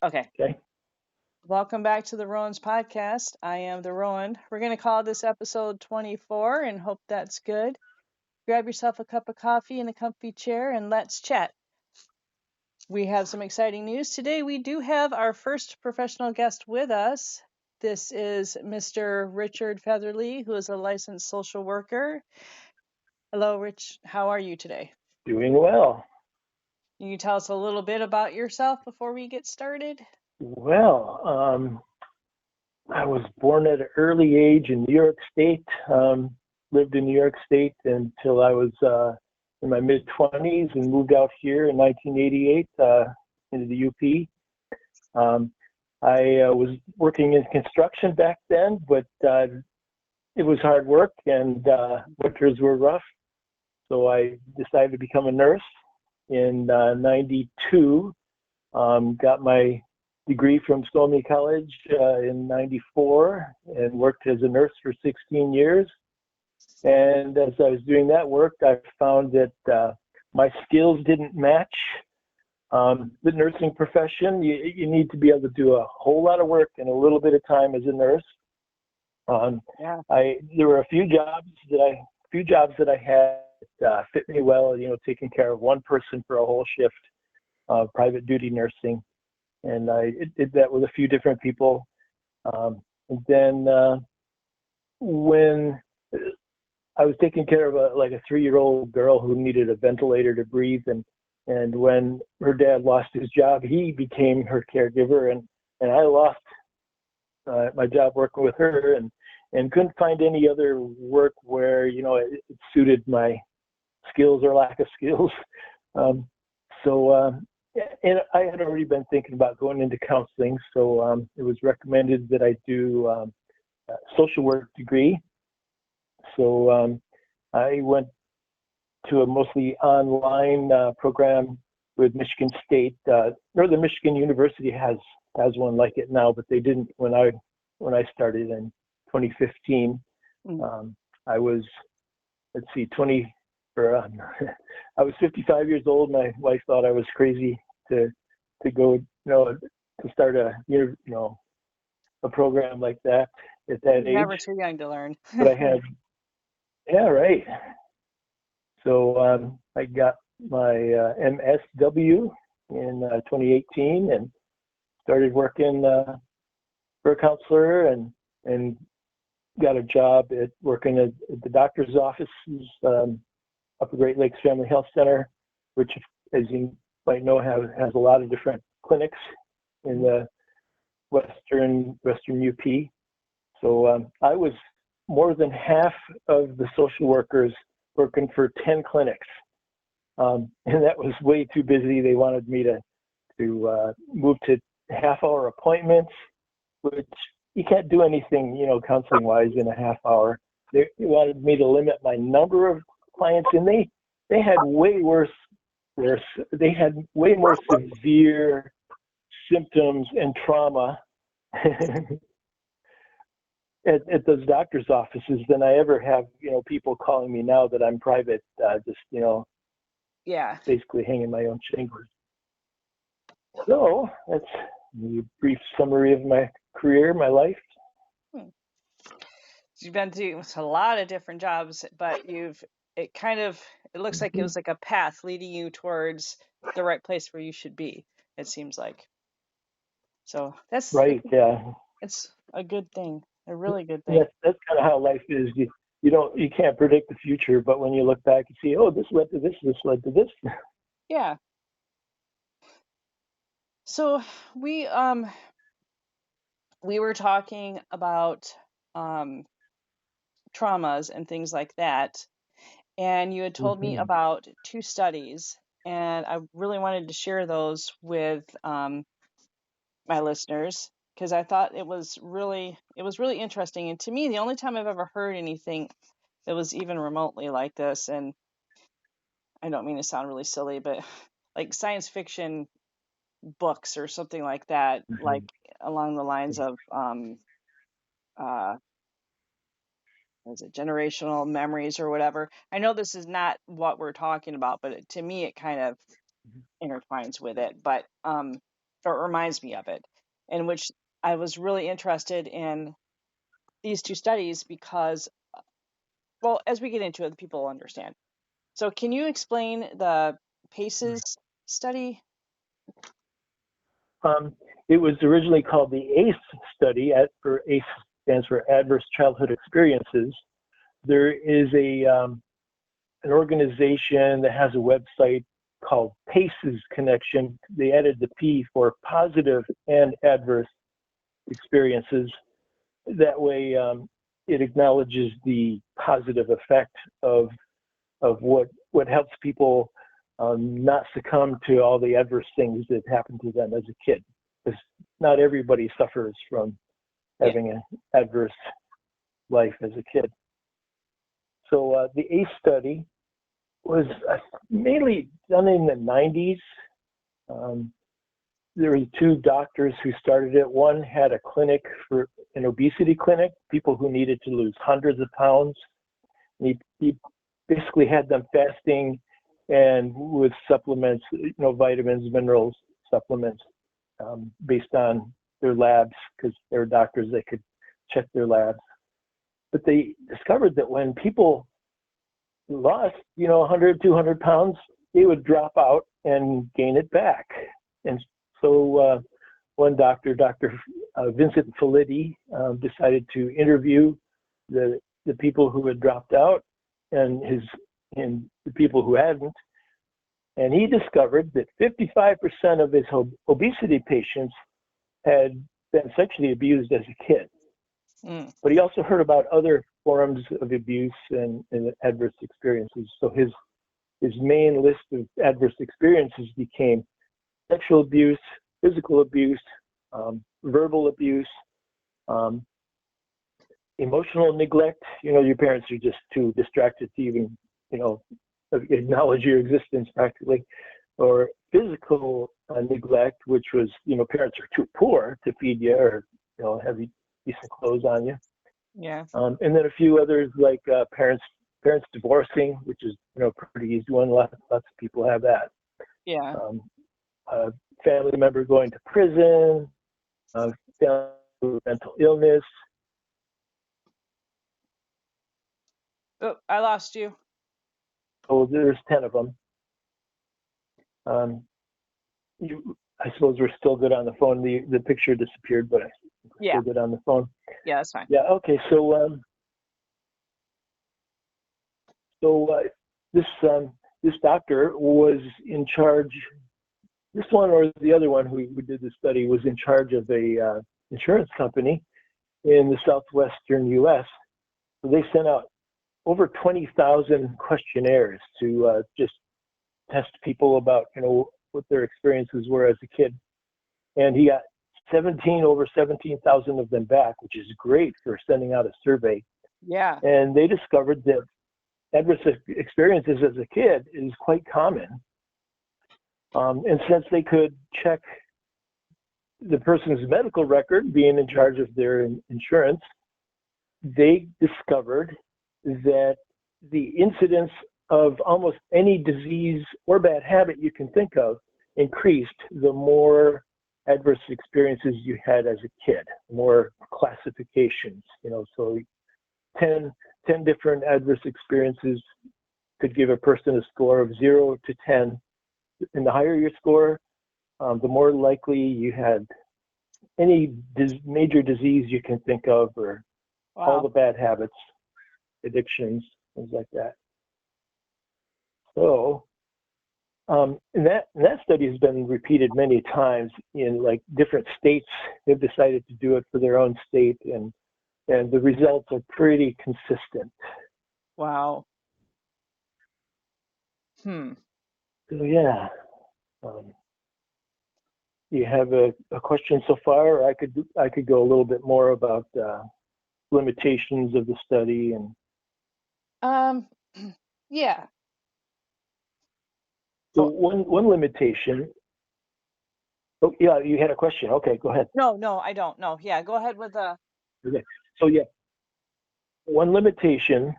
Okay. Okay. Welcome back to the Rowan's podcast. I am the Rowan. We're going to call this episode 24 and hope that's good. Grab yourself a cup of coffee and a comfy chair and let's chat. We have some exciting news today. We do have our first professional guest with us. This is Mr. Richard Featherly, who is a licensed social worker. Hello, Rich. How are you today? Doing well. Can you tell us a little bit about yourself before we get started? Well, I was born at an early age in New York State. Lived in New York State until I was in my mid 20s and moved out here in 1988 into the UP. I was working in construction back then, but it was hard work and winters were rough. So I decided to become a nurse in 92. Got my degree from Stoney College in 94 and worked as a nurse for 16 years. And as I was doing that work, I found that my skills didn't match the nursing profession. You need to be able to do a whole lot of work in a little bit of time as a nurse. Yeah. There were a few jobs that I had that fit me well. Taking care of one person for a whole shift, private duty nursing, and I did that with a few different people. And then when I was taking care of a 3-year-old girl who needed a ventilator to breathe, and when her dad lost his job, he became her caregiver, and I lost my job working with her, and couldn't find any other work where it suited my skills or lack of skills. Um, so and I had already been thinking about going into counseling, so it was recommended that I do a social work degree. So I went to a mostly online program with Michigan State. Northern Michigan University has one like it now, but they didn't when I started in 2015. I was 20 or I was 55 years old. My wife thought I was crazy to go to start a program like that at that You're never age. too young to learn. But I had yeah, right. So I got my MSW in 2018 and started working for a counselor and got a job at working at the doctor's offices up at Great Lakes Family Health Center, which, as you might know, has a lot of different clinics in the western UP. So I was more than half of the social workers working for 10 clinics, and that was way too busy. They wanted me to move to half-hour appointments, which you can't do anything, counseling-wise in a half hour. They wanted me to limit my number of clients, and they had way worse. They had way more severe symptoms and trauma at those doctor's offices than I ever have. People calling me now that I'm private, just Yeah. basically hanging my own shingles. So that's a brief summary of my career, my life. Hmm. You've been through a lot of different jobs, but it looks like it was like a path leading you towards the right place where you should be, it seems like. So Right, yeah. it's a good thing, a really good And thing. that's kind of how life is. You can't predict the future, but when you look back and see, oh, this led to this, this led to this. Yeah. So we we were talking about um traumas and things like that, and you had told me Mm-hmm. about two studies, and I really wanted to share those with my listeners because I thought it was really interesting. And to me, the only time I've ever heard anything that was even remotely like this, and I don't mean to sound really silly, but like science fiction books or something like that, like Mm-hmm. along the lines of uh what is it, generational memories or whatever. I know this is not what we're talking about, but to me it kind of intertwines with it. But or it reminds me of it, in which I was really interested in these two studies because, well, as we get into it, people will understand. So, can you explain the PACES study? It was originally called the ACE study. For ACE stands for Adverse Childhood Experiences. There is an organization that has a website called PACES Connection. They added the P for positive and adverse experiences. That way, it acknowledges the positive effect of what helps people not succumb to all the adverse things that happen to them as a kid. Because not everybody suffers from Yeah. having an adverse life as a kid. So the ACE study was mainly done in the 90s. There were two doctors who started it. One had a clinic an obesity clinic, people who needed to lose hundreds of pounds. He basically had them fasting and with supplements, vitamins, minerals, supplements, based on their labs, because they were doctors, they could check their labs. But they discovered that when people lost, 100, 200 pounds, they would drop out and gain it back. And so one doctor, Dr. Vincent Felitti, decided to interview the people who had dropped out and the people who hadn't. And he discovered that 55% of his obesity patients had been sexually abused as a kid. Mm. But he also heard about other forms of abuse and adverse experiences. So his main list of adverse experiences became sexual abuse, physical abuse, verbal abuse, emotional neglect. Your parents are just too distracted to even, acknowledge your existence practically, or physical neglect, which was, parents are too poor to feed you or, have decent clothes on you. Yeah. And then a few others like parents divorcing, which is, pretty easy one. Lots of people have that. Yeah. A family member going to prison, family with mental illness. Oh, I lost you. So there's 10 of them. I suppose we're still good on the phone. The picture disappeared, but we're still good on the phone. Yeah, that's fine. Yeah. Okay. So this doctor was in charge. This one or the other one who did the study was in charge of a insurance company in the southwestern U.S. So they sent out over 20,000 questionnaires to just test people about, what their experiences were as a kid. And he got over 17,000 of them back, which is great for sending out a survey. Yeah. And they discovered that adverse experiences as a kid is quite common. And since they could check the person's medical record, being in charge of their insurance, they discovered that the incidence of almost any disease or bad habit you can think of increased the more adverse experiences you had as a kid, more classifications, so 10 different adverse experiences could give a person a score of 0 to 10. And the higher your score, the more likely you had any major disease you can think of, or all the bad habits, addictions, things like that. So, and that study has been repeated many times in like different states. They've decided to do it for their own state, and the results are pretty consistent. Wow. So yeah. You have a question so far? Or I could go a little bit more about limitations of the study and. Yeah. So one limitation. Oh yeah, you had a question. Okay, go ahead. No, I don't. No, yeah, go ahead with the. Okay. So yeah, one limitation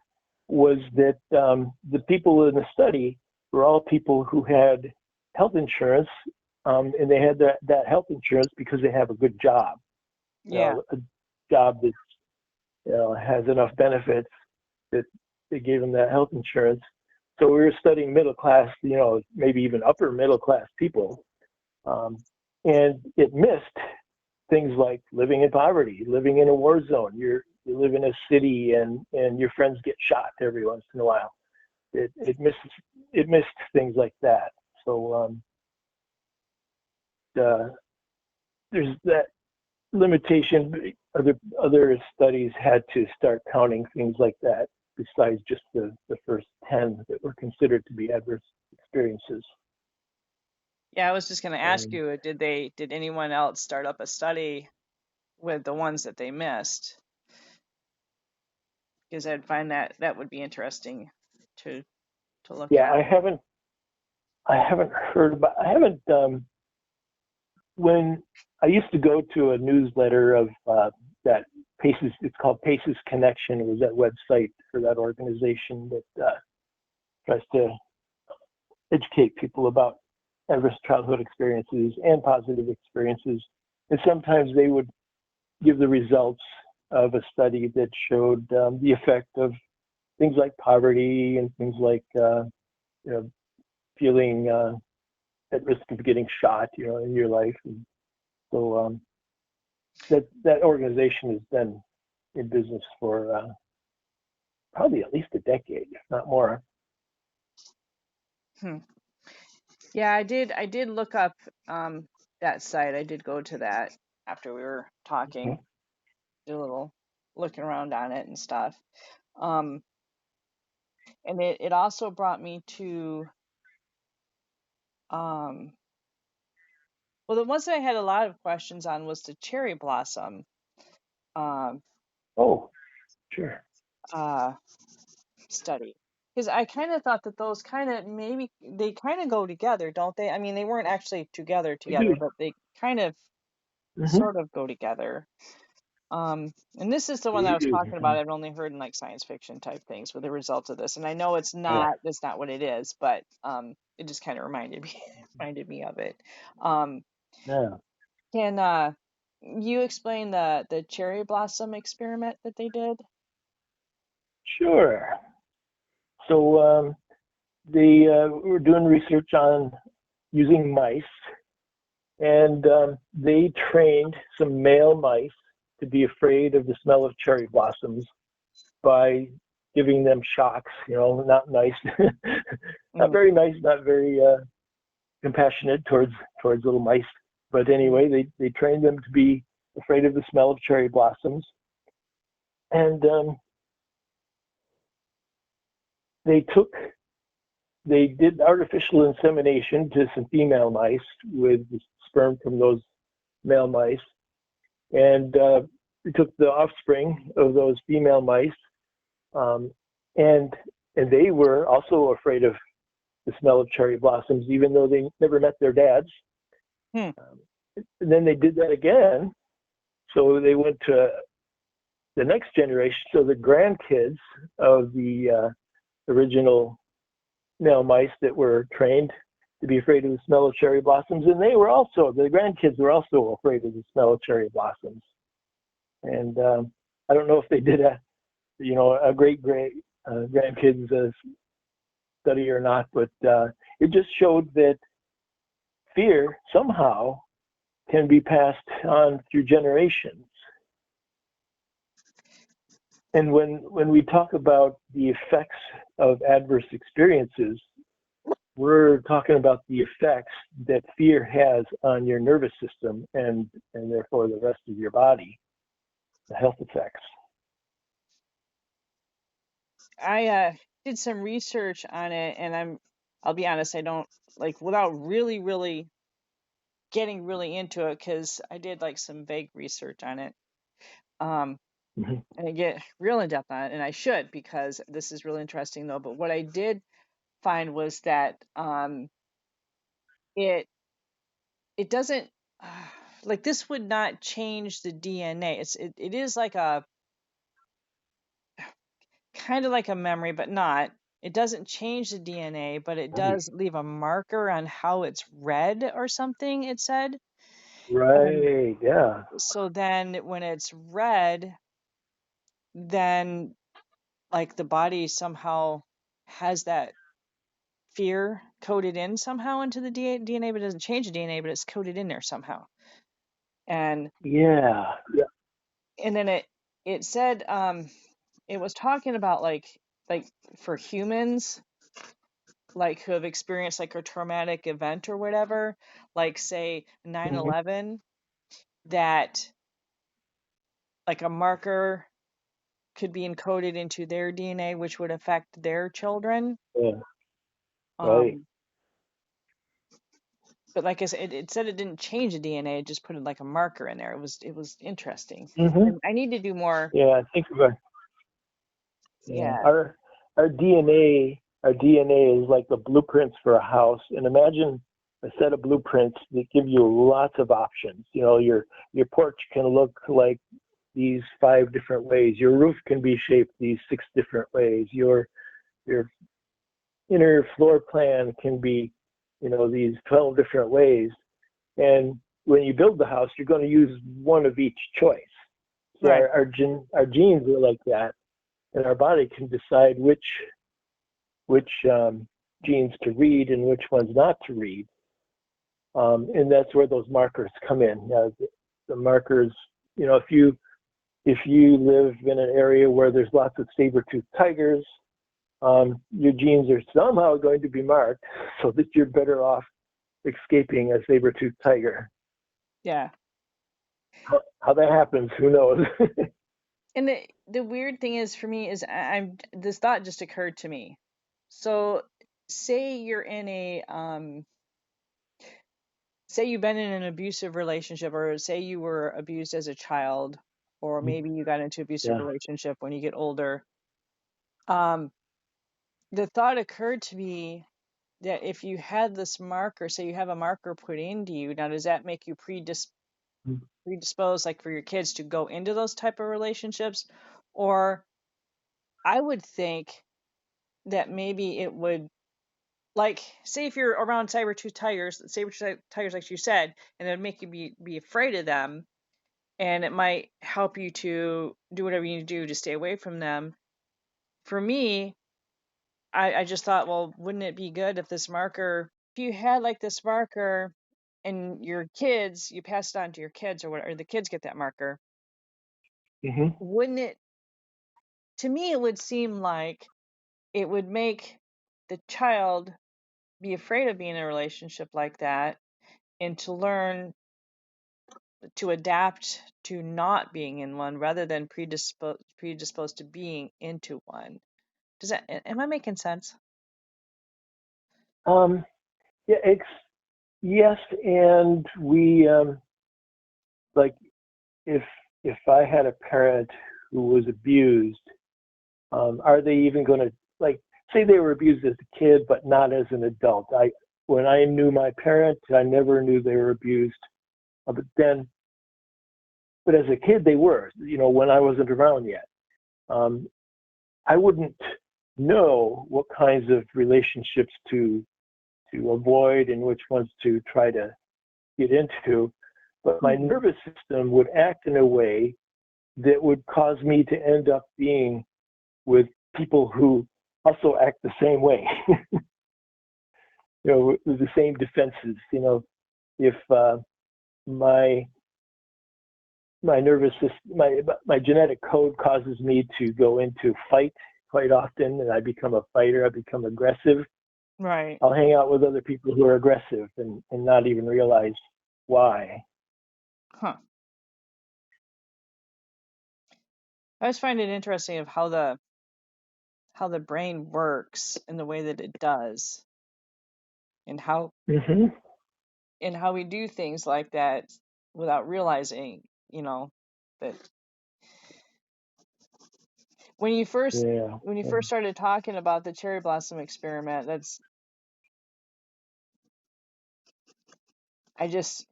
was that the people in the study were all people who had health insurance and they had that health insurance because they have a good job, Yeah. a job that has enough benefits that they gave them that health insurance. So we were studying middle class, maybe even upper middle class people, um, and it missed things like living in poverty, living in a war zone. You live in a city and your friends get shot every once in a while. It missed things like that. So there's that limitation. Other studies had to start counting things like that besides just the first 10 that were considered to be adverse experiences. Yeah, I was just going to ask Um, you, did anyone else start up a study with the ones that they missed? Because I'd find that would be interesting to look yeah, at. I haven't heard about. I haven't. When I used to go to a newsletter of that Paces, it's called Paces Connection. It was that website for that organization that tries to educate people about adverse childhood experiences and positive experiences. And sometimes they would give the results of a study that showed the effect of things like poverty and things like you know, feeling at risk of getting shot, in your life. And so that organization has been in business for probably at least a decade, if not more. Hmm. Yeah, I did look up that site. I did go to that after we were talking, Mhm. did a little looking around on it and stuff. Um, and it also brought me to um, well, the ones that I had a lot of questions on was the cherry blossom um, Oh, sure. uh, study. Because I kind of thought that those kind of maybe they kind of go together, don't they? I mean, they weren't actually They together, do. but they kind of Mm-hmm. sort of go together. And this is the one that I They was do. talking about. I've only heard in like science fiction type things with the results of this, and I know Yeah. that's not what it is, but it just kind of reminded me reminded me of it. Um, Yeah. can you explain the cherry blossom experiment that they did? Sure. So they were doing research on using mice, and they trained some male mice to be afraid of the smell of cherry blossoms by giving them shocks. Not nice, not Mm, very nice, not very compassionate towards little mice. But mm, anyway, they trained them to be afraid of the smell of cherry blossoms, and they took they did artificial insemination to some female mice with sperm from those male mice, and we took the offspring of those female mice, um, and they were also afraid of the smell of cherry blossoms, even though they never met their dads. hmm, Um, and then they did that again, so they went to the next generation, so the grandkids of the original male mice that were trained to be afraid of the smell of cherry blossoms, and the grandkids were also afraid of the smell of cherry blossoms. And I don't know if they did a great grandkids study or not, but it just showed that fear somehow can be passed on through generations. And when we talk about the effects of adverse experiences, we're talking about the effects that fear has on your nervous system and therefore the rest of your body, the health effects. I did some research on it, and I'll be honest, I don't like without really getting really into it because I did like some vague research on it. Um, Mm-hmm. and I get real in depth on it, and I should because this is really interesting though. But what I did find was that it it doesn't like this would not change the DNA. It is like a kind of like a memory, but not. it doesn't change the DNA, but it does leave a marker on how it's read or something, it said. And Right. Yeah. so then when it's read, then like the body somehow has that fear coded in somehow into the DNA, but it doesn't change the DNA, but it's coded in there somehow. And Yeah. Yeah. and then it said it was talking about like for humans like who have experienced like a traumatic event or whatever, like say Mhm. 9/11, that like a marker could be encoded into their DNA, which would affect their children. Yeah. Right. Um, but like I said, it said it didn't change the DNA; it just put it like a marker in there. It was interesting. Hmm. And I need to do more. Yeah. I think about yeah. Yeah, Our DNA is like the blueprints for a house. And imagine a set of blueprints that give you lots of options. Your porch can look like these 5 different ways. Your roof can be shaped these 6 different ways. Your inner floor plan can be, these 12 different ways. And when you build the house, you're going to use one of each choice. So right. our genes are like that, and our body can decide which genes to read and which ones not to read. And that's where those markers come in. The markers, if you live in an area where there's lots of saber-toothed tigers, your genes are somehow going to be marked so that you're better off escaping a saber-toothed tiger. Yeah. How that happens, who knows? And the weird thing is for me is I'm this thought just occurred to me. So say you're in a say you've been in an abusive relationship, or say you were abused as a child, or maybe you got into abusive Yeah. relationship when you get older. Um, the thought occurred to me that if you had this marker, say you have a marker put into you, now does that make you predisposed like for your kids to go into those type of relationships? Or I would think that maybe it would, like say if you're around saber tooth tigers like you said, and it would make you be afraid of them, and it might help you to do whatever you need to do to stay away from them. For me, I just thought, well, wouldn't it be good if this marker, if you had like this marker and your kids, you pass it on to your kids or whatever, or the kids get that marker, Hmm. wouldn't it, to me, it would seem like it would make the child be afraid of being in a relationship like that and to learn to adapt to not being in one rather than predisposed to being into one. Does that, am I making sense? um, yeah, yes, and we like if if I had a parent who was abused, are they even going to, like, say they were abused as a kid but not as an adult? When I knew my parents, I never knew they were abused. But as a kid they were. When I wasn't around yet, um, I wouldn't know what kinds of relationships to avoid and which ones to try to get into. But my Hmm. nervous system would act in a way that would cause me to end up being with people who also act the same way. With the same defenses. If my my nervous system, my genetic code causes me to go into fight quite often, and I become a fighter. I become aggressive. Right. I'll hang out with other people who are aggressive and not even realize why. Huh. I just find it interesting of how the brain works in the way that it does, and how Hmm. we do things like that without realizing, you know, that when you first Yeah. when you first started talking about the cherry blossom experiment, I just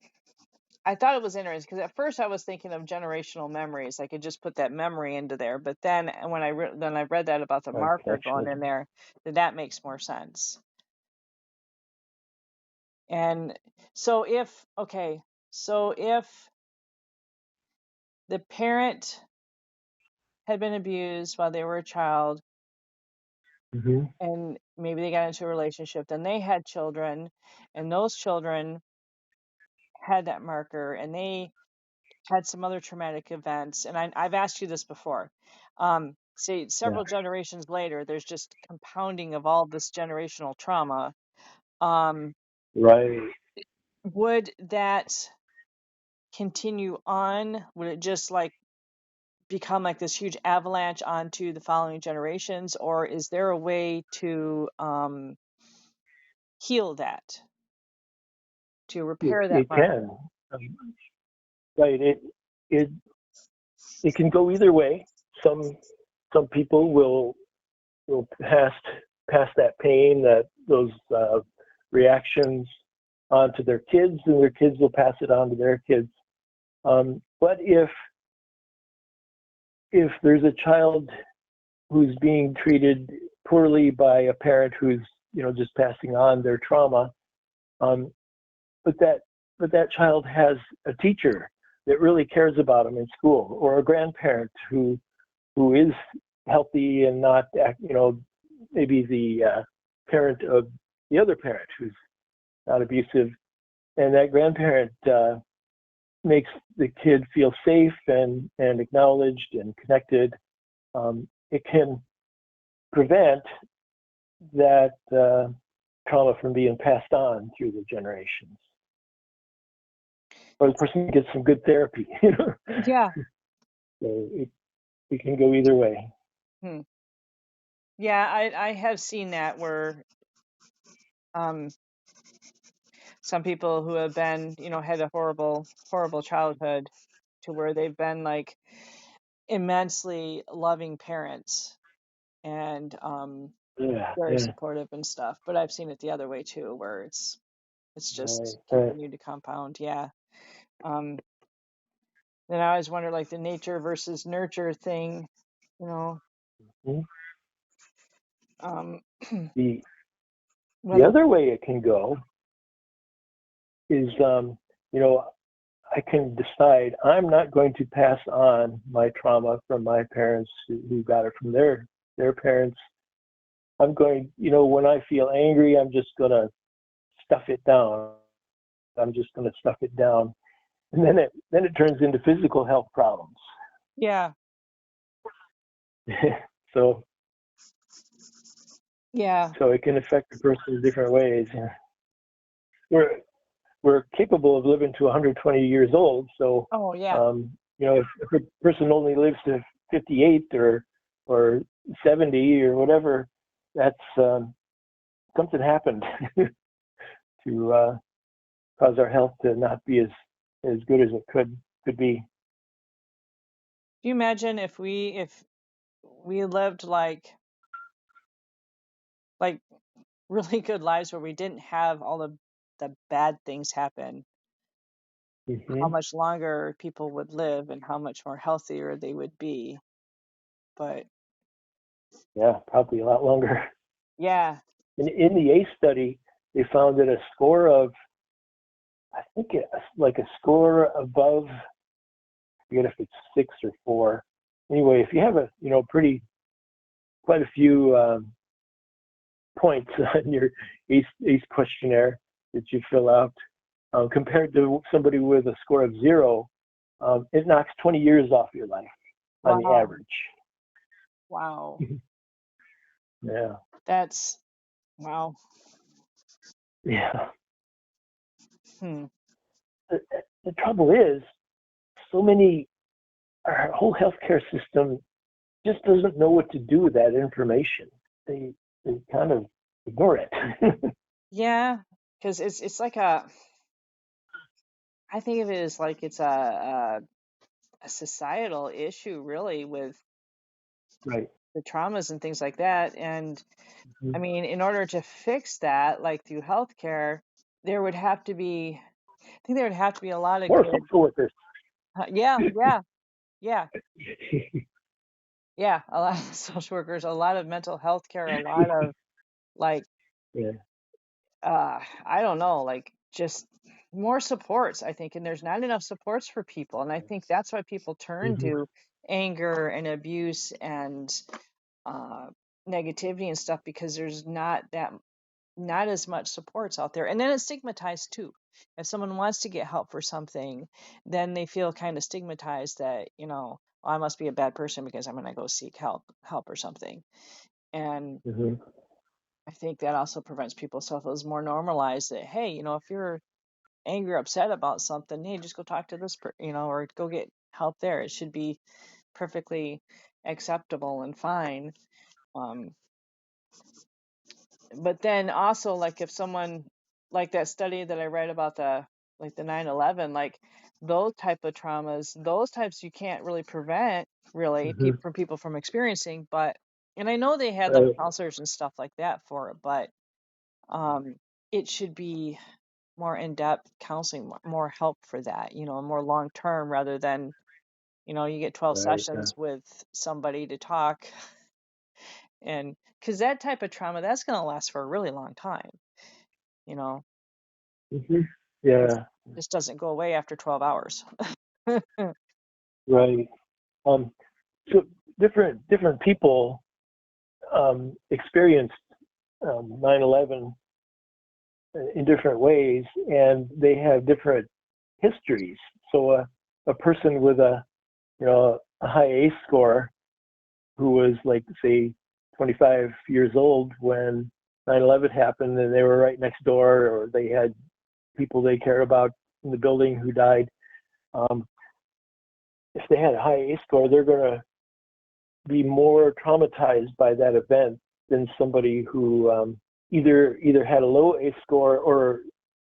I thought it was interesting because at first I was thinking of generational memories. I could just put that memory into there, but then when then I read that about the marker going Connection. in there, that makes more sense. And so if the parent had been abused while they were a child Mm-hmm. and maybe they got into a relationship, then they had children, and those children had that marker and they had some other traumatic events. And I've asked you this before. Say Yeah. several generations later, there's just compounding of all this generational trauma. Um, Right. would that continue on? Would it just like become like this huge avalanche onto the following generations, or is there a way to heal that, to repair that It marker? can. Um, right. It it can go either way. Some people will pass that pain, that those reactions on to their kids, and their kids will pass it on to their kids. But if there's a child who's being treated poorly by a parent who's just passing on their trauma, um, but that child has a teacher that really cares about them in school, or a grandparent who is healthy and not, maybe the parent of the other parent who's not abusive, and that grandparent makes the kid feel safe and acknowledged and connected. It can prevent that trauma from being passed on through the generations. Or the person gets some good therapy, Yeah. So it can go either way. Hmm. Yeah, I have seen that where um some people who have been, had a horrible childhood to where they've been like immensely loving parents and Yeah, very yeah. supportive and stuff. But I've seen it the other way too, where it's Right, just right. continued to compound. Yeah. Um, then I always wonder like the nature versus nurture thing, you know, Mhm. um, The the whether other way it can go is, you know, I can decide I'm not going to pass on my trauma from my parents who got it from their parents. I'm going, when I feel angry, I'm just going to stuff it down. I'm just going to stuff it down, and then it turns into physical health problems. yeah, so yeah, so it can affect a person in different ways. We're we're capable of living to 120 years old. So, oh yeah, if a person only lives to 58 or 70 or whatever, that's something happened to cause our health to not be as good as it could be. do you imagine if we lived like really good lives where we didn't have all the bad things happen, how Hmm. much longer people would live and how much more healthier they would be. But Yeah, probably a lot longer. yeah, In the ACE study, they found that a score of, I think, like a score above, I forget if it's 6 or 4. Anyway, if you have quite a few points on your ACE questionnaire that you fill out, compared to somebody with a score of 0, it knocks 20 years off your life on the wow, average. wow, Yeah, that's wow. yeah. Hmm. The, the trouble is, so many, our whole healthcare system just doesn't know what to do with that information. They kind of ignore it. Yeah, because it's like I think of it as like it's a societal issue really with Right. the traumas and things like that. And I Mhm. mean, in order to fix that, like through healthcare, there would have to be. I think there would have to be a lot of More good. social workers. Yeah, yeah, yeah, yeah. A lot of social workers, a lot of mental health care, a lot of like, Yeah. I don't know, like just more supports, I think. And there's not enough supports for people. And I think that's why people turn Hmm. to anger and abuse and uh, negativity and stuff because there's not as much supports out there. And then it's stigmatized too. If someone wants to get help for something, then they feel kind of stigmatized that, "Oh, I must be a bad person because I'm going to go seek help or something." And Hmm. I think that also prevents people. So if it was more normalized that, hey, if you're angry or upset about something, hey, just go talk to this, or go get help there. It should be perfectly acceptable and fine. Um, but then also, like, if someone, like that study that I read about the 9/11, like those type of traumas, those types you can't really prevent really Hmm. from people from experiencing. But and I know they had like Right. counselors and stuff like that for it, but um, it should be more in-depth counseling, more help for that, more long term rather than you get 12 Right. Yeah. sessions with somebody to talk. And because that type of trauma, that's going to last for a really long time, you know Hmm. just Yeah. just doesn't go away after 12 hours. Right. Um, so different people experienced 9/11 in different ways, and they have different histories. So a person with a high ACE score who was like say 25 years old when 9/11 happened, and they were right next door, or they had people they care about in the building who died. Um, if they had a high ACE score, they're going to be more traumatized by that event than somebody who either had a low ACE score or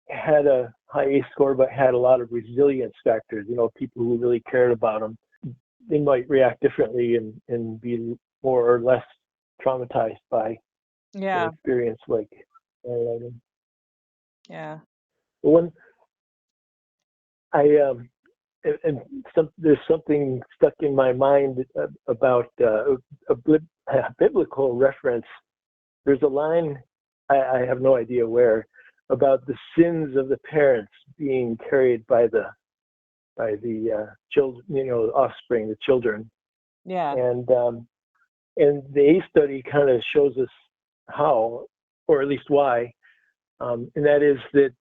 had a high ACE score but had a lot of resilience factors. People who really cared about them. They might react differently and be more or less traumatized by an Yeah, experience like 9/11. yeah, When I and there's something stuck in my mind about a biblical reference. There's a line, I have no idea where, about the sins of the parents being carried by the children, offspring, the children, yeah, and the ACE study kind of shows us how, or at least why, and that is that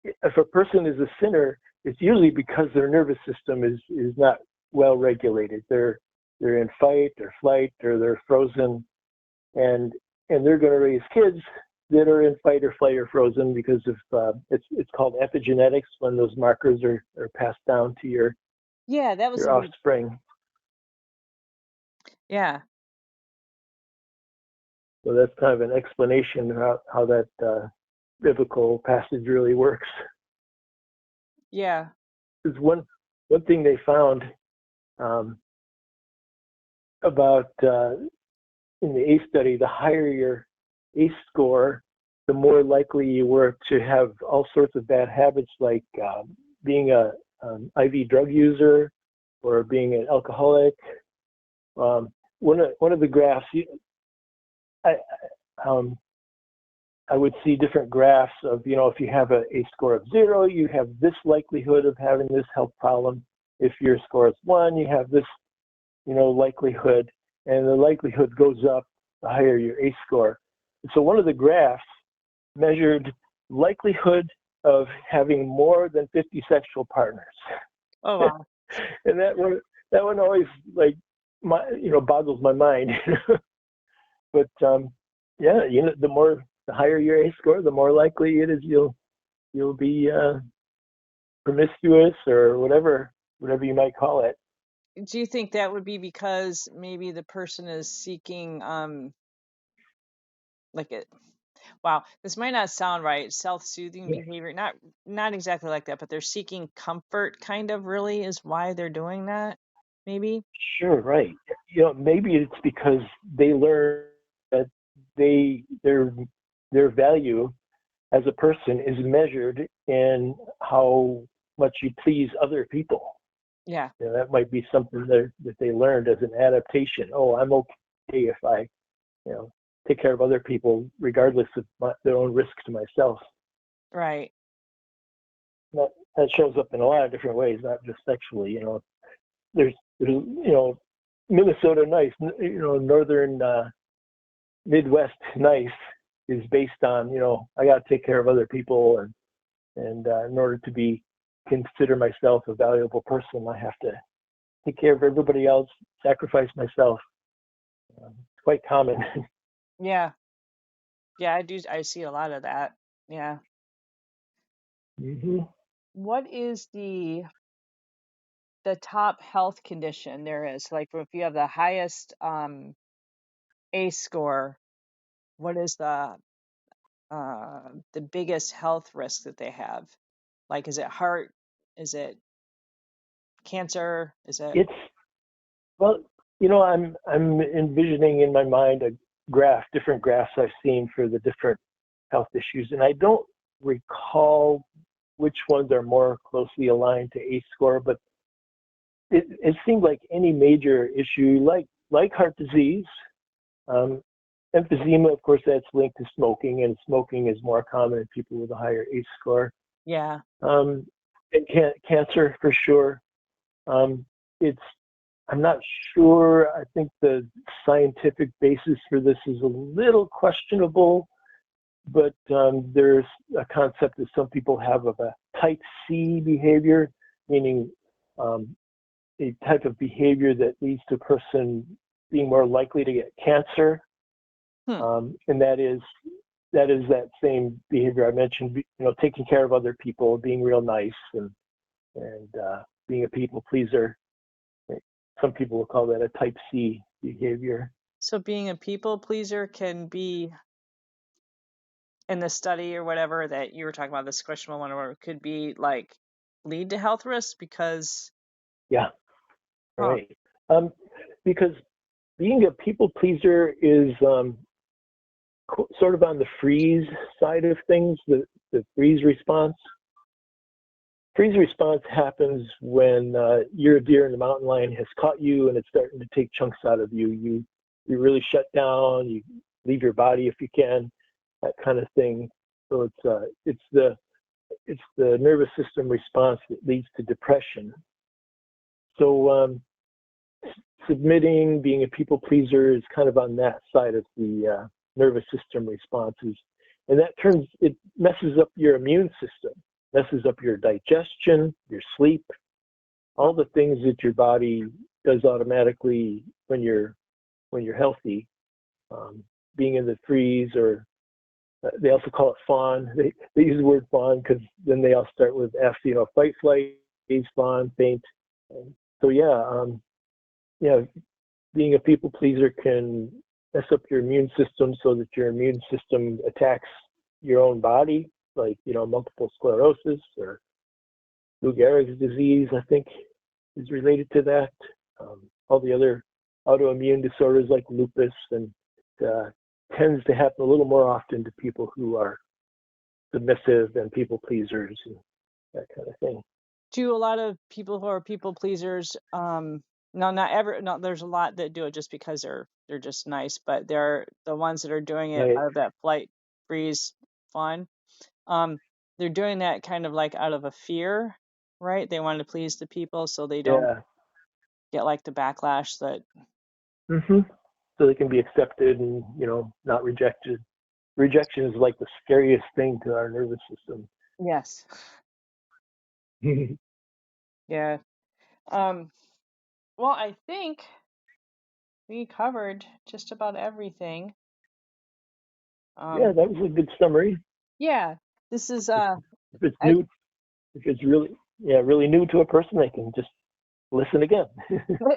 if a person is a sinner, it's usually because their nervous system is not well regulated. They're in fight or flight, or they're frozen, and they're going to raise kids that are in fight or flight or frozen because of it's called epigenetics, when those markers are passed down to yeah. That was your a big, offspring. yeah, So that's kind of an explanation of how that biblical passage really works. yeah, There's one thing they found um, about in the ACE study: the higher your ACE score, the more likely you were to have all sorts of bad habits, like being a IV drug user or being an alcoholic. Um, one of the graphs, I um, I would see different graphs of, if you have a score of 0, you have this likelihood of having this health problem. If your score is 1, you have this, likelihood, and the likelihood goes up the higher your ACE score. And so one of the graphs measured likelihood of having more than 50 sexual partners. oh wow, And that one always like boggles my mind. But yeah, the higher your ACE score, the more likely it is you'll be promiscuous or whatever you might call it. do you think that would be because maybe the person is seeking like it wow, this might not sound right, self-soothing Yeah, behavior, not exactly like that, but they're seeking comfort, kind of, really is why they're doing that, maybe. sure, right. Maybe it's because they learn that their value as a person is measured in how much you please other people. Yeah. You know, that might be something that they learned as an adaptation. Oh, I'm okay if I, you know, take care of other people regardless of their own risk to myself. Right. That shows up in a lot of different ways, not just sexually. You know, there's you know, Minnesota nice, you know, northern Midwest nice is based on, you know, I got to take care of other people, and in order to be consider myself a valuable person, I have to take care of everybody else, sacrifice myself. It's quite common. Yeah. Yeah, I do. I see a lot of that. Yeah. hmm What is the top health condition there is? Like if you have the highest ACE score, what is the biggest health risk that they have? Like, is it heart? Is it cancer? Is it? It's well, you know, I'm envisioning in my mind a graph, different graphs I've seen for the different health issues, and I don't recall which ones are more closely aligned to ACE score, but it seemed like any major issue, like heart disease, um, emphysema, of course, that's linked to smoking, and smoking is more common in people with a higher ACE score. Yeah. Um, and cancer for sure. Um, it's I'm not sure. I think the scientific basis for this is a little questionable, but there's a concept that some people have of a type C behavior, meaning um, a type of behavior that leads to a person being more likely to get cancer, Hmm. and that is that same behavior I mentioned. You know, taking care of other people, being real nice, and being a people pleaser. Some people will call that a type C behavior. So being a people pleaser can be in the study or whatever that you were talking about, this questionable one, or it could be like lead to health risks because, Yeah, huh? right. Um, because being a people pleaser is sort of on the freeze side of things, the freeze response. Freeze response happens when you're a deer and the mountain lion has caught you and it's starting to take chunks out of you. You really shut down. You leave your body if you can, that kind of thing. So it's the nervous system response that leads to depression. So submitting, being a people pleaser is kind of on that side of the nervous system responses, and it messes up your immune system, messes up your digestion, your sleep, all the things that your body does automatically when you're healthy. Being in the freeze, or they also call it fawn. They use the word fawn because then they all start with F. You know, fight, flight, freeze, fawn, faint. So yeah, being a people pleaser can mess up your immune system so that your immune system attacks your own body, like, you know, multiple sclerosis or Lou Gehrig's disease, I think, is related to that. All the other autoimmune disorders like lupus, and uh, tends to happen a little more often to people who are submissive and people pleasers and that kind of thing. Do a lot of people who are people pleasers, no, not ever, no, there's a lot that do it just because they're just nice, but they're the ones that are doing it Right? out of that flight, freeze, fun. Um, they're doing that kind of like out of a fear, right? They want to please the people so they don't Yeah. get like the backlash that, hmm So they can be accepted and, you know, not rejected. Rejection is like the scariest thing to our nervous system. yes. Yeah. Um, well, I think we covered just about everything. Yeah, Um, that was a good summary. yeah, this is If it's I new, if it's really new to a person, they can just listen again.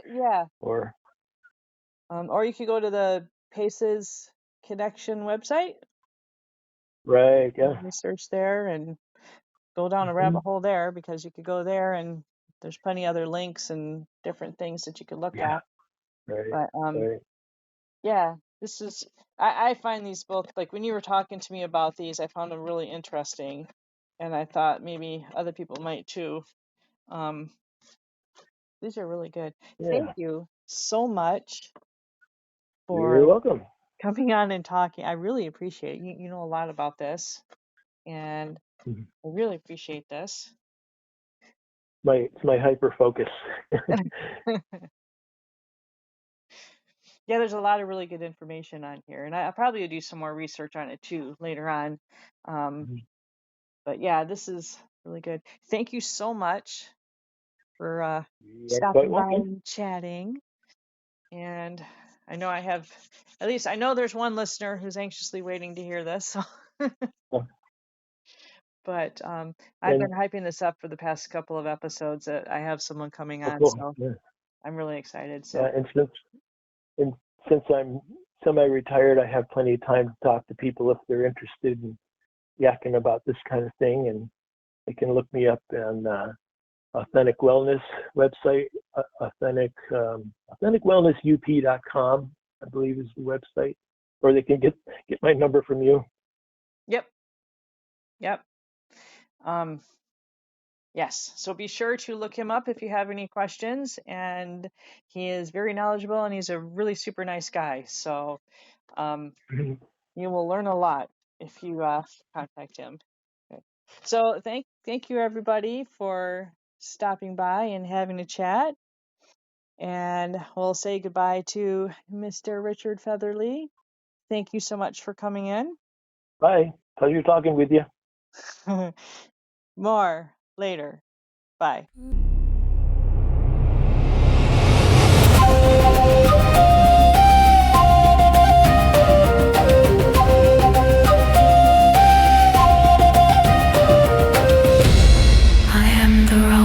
yeah. Or Or you could go to the Paces Connection website, right, yeah. research there, and go down a hmm rabbit hole there because you could go there and there's plenty other links and different things that you could look Yeah, at. right, But right. yeah, this is, I find these both, like when you were talking to me about these, I found them really interesting. And I thought maybe other people might too. Um, these are really good. Thank Yeah, you so much you're for welcome. coming on and talking. I really appreciate it. You know a lot about this, and Mhm. I really appreciate this. It's my hyper focus. Yeah, there's a lot of really good information on here, and I'll probably do some more research on it too later on. Um, but yeah, this is really good. Thank you so much for You are quite stopping by welcome. and chatting. And I know I have, at least I know there's one listener who's anxiously waiting to hear this. So, Uh, but I've been And hyping this up for the past couple of episodes that I have someone coming on, cool. so Yeah. I'm really excited. Yeah, So, and since I'm semi-retired, I have plenty of time to talk to people if they're interested in yakking about this kind of thing, and they can look me up on Authentic Wellness website, authenticwellnessup.com, I believe is the website, or they can get my number from you. yep, yep. Um, yes. So be sure to look him up if you have any questions. And he is very knowledgeable and he's a really super nice guy. So um, you will learn a lot if you contact him. Okay. So thank you everybody for stopping by and having a chat. And we'll say goodbye to Mr. Richard Featherly. Thank you so much for coming in. Bye. Pleasure talking with you. More later. Bye. I am the rose.